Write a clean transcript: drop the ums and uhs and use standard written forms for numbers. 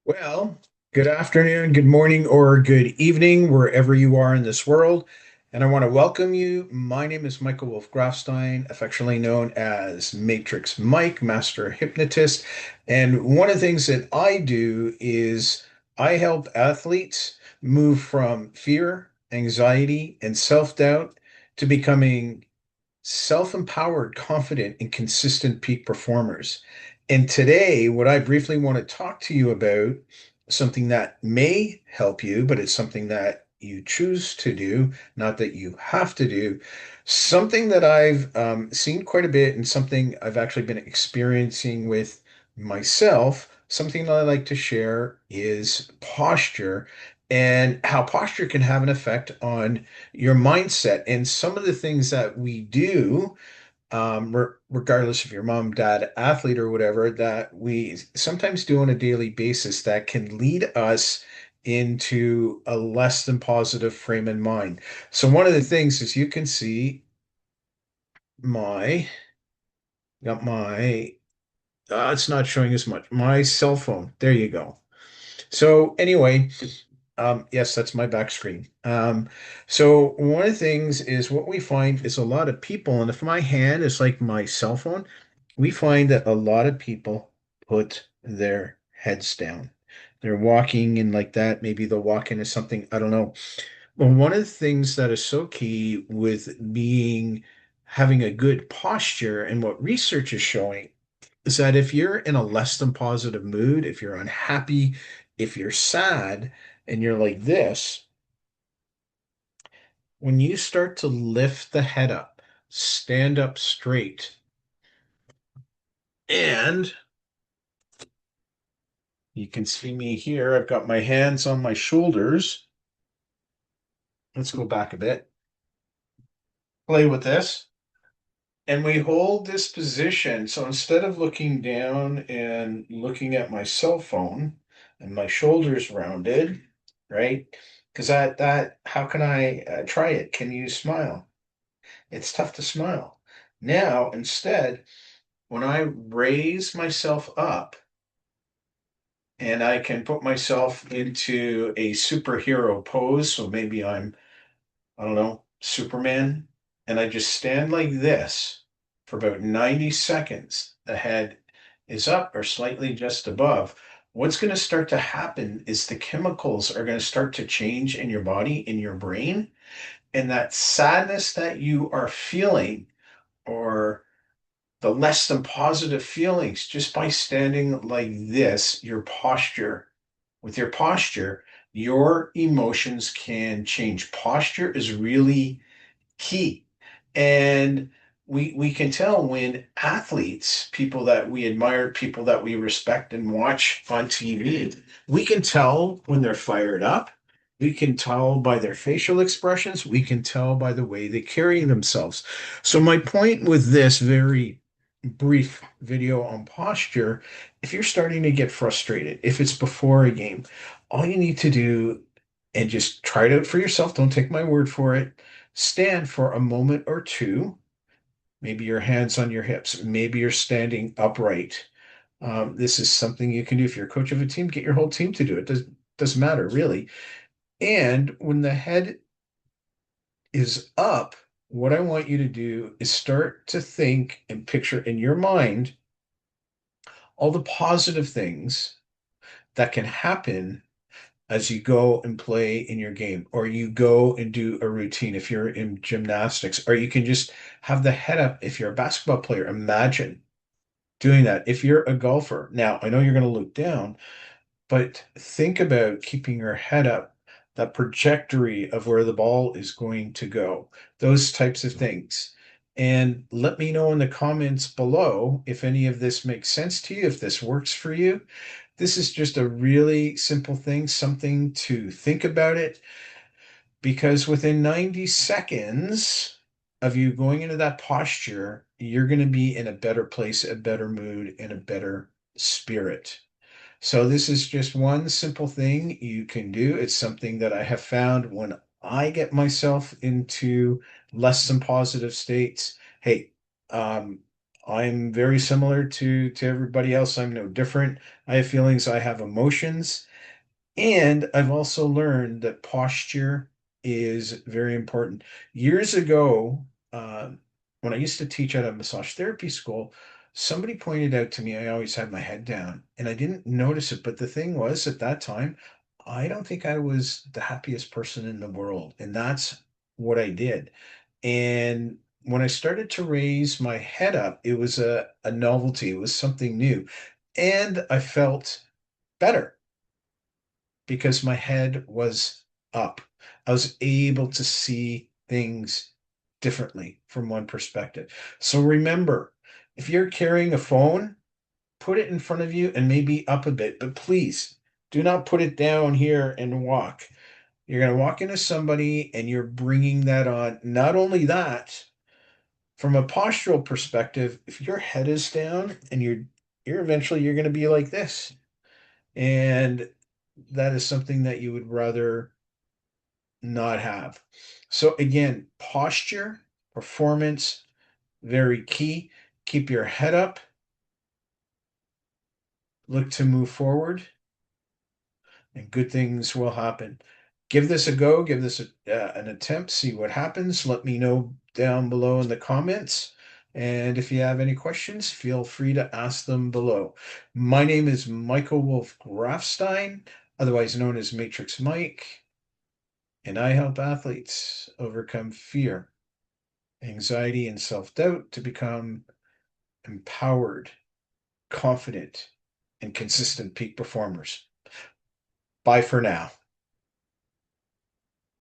Well, good afternoon, good morning, or good evening, wherever you are in this world. And I want to welcome you. My name is Michael Wolf Grafstein, affectionately known as Matrix Mike, Master Hypnotist. And one of the things that I do is I help athletes move from fear, anxiety, and self-doubt to becoming self-empowered, confident, and consistent peak performers. And today, what I briefly want to talk to you about, something that may help you, but it's something that you choose to do, not that you have to do, something that I've seen quite a bit and something I've actually been experiencing with myself. Something that I like to share is posture and how posture can have an effect on your mindset and some of the things that we do, regardless if you're mom, dad, athlete, or whatever, that we sometimes do on a daily basis that can lead us into a less than positive frame of mind. So one of the things is you can see my got my it's not showing as much my cell phone. There you go. So anyway, yes, that's my back screen. So one of the things is what we find is a lot of people, and if my hand is like my cell phone, we find that a lot of people put their heads down. They're walking and like that. Maybe they'll walk into something, I don't know. Well, one of the things that is so key with having a good posture and what research is showing is that if you're in a less than positive mood, if you're unhappy, if you're sad, and you're like this, when you start to lift the head up, stand up straight, and you can see me here, I've got my hands on my shoulders. Let's go back a bit. Play with this. And we hold this position. So instead of looking down and looking at my cell phone and my shoulders rounded, right? Because how can I try it? Can you smile? It's tough to smile. Now, instead, when I raise myself up and I can put myself into a superhero pose, so maybe I don't know, Superman, and I just stand like this for about 90 seconds. The head is up or slightly just above. What's going to start to happen is the chemicals are going to start to change in your body, in your brain, and that sadness that you are feeling or the less than positive feelings just by standing like this, with your posture, your emotions can change. Posture is really key. And we can tell when athletes, people that we admire, people that we respect and watch on TV, we can tell when they're fired up. We can tell by their facial expressions. We can tell by the way they carry themselves. So my point with this very brief video on posture, if you're starting to get frustrated, if it's before a game, all you need to do and just try it out for yourself, don't take my word for it. Stand for a moment or two. Maybe your hands on your hips. Maybe you're standing upright. This is something you can do. If you're a coach of a team, get your whole team to do it. Doesn't matter really. And when the head is up, what I want you to do is start to think and picture in your mind all the positive things that can happen as you go and play in your game, or you go and do a routine if you're in gymnastics, or you can just have the head up if you're a basketball player. Imagine doing that. If you're a golfer, now I know you're going to look down, but think about keeping your head up, that trajectory of where the ball is going to go, those types of things. And let me know in the comments below if any of this makes sense to you, if this works for you. This is just a really simple thing, something to think about it, because within 90 seconds of you going into that posture, you're going to be in a better place, a better mood, and a better spirit. So this is just one simple thing you can do. It's something that I have found when I get myself into less than positive states. Hey, um, I'm very similar to everybody else. I'm no different. I have feelings, I have emotions. And I've also learned that posture is very important. Years ago, when I used to teach at a massage therapy school, somebody pointed out to me I always had my head down, and I didn't notice it. But the thing was, at that time, I don't think I was the happiest person in the world, and that's what I did. And when I started to raise my head up, it was a novelty, it was something new, and I felt better because my head was up. I was able to see things differently from one perspective. So remember, if you're carrying a phone, put it in front of you and maybe up a bit, but please do not put it down here and walk. You're going to walk into somebody and you're bringing that on. Not only that, from a postural perspective, if your head is down and you're eventually you're going to be like this. And that is something that you would rather not have. So again, posture, performance, very key. Keep your head up, look to move forward, and good things will happen. Give this a go, give this an attempt, see what happens. Let me know down below in the comments. And if you have any questions, feel free to ask them below. My name is Michael Wolf Grafstein, otherwise known as Matrix Mike, and I help athletes overcome fear, anxiety, and self doubt to become empowered, confident, and consistent peak performers. Bye for now.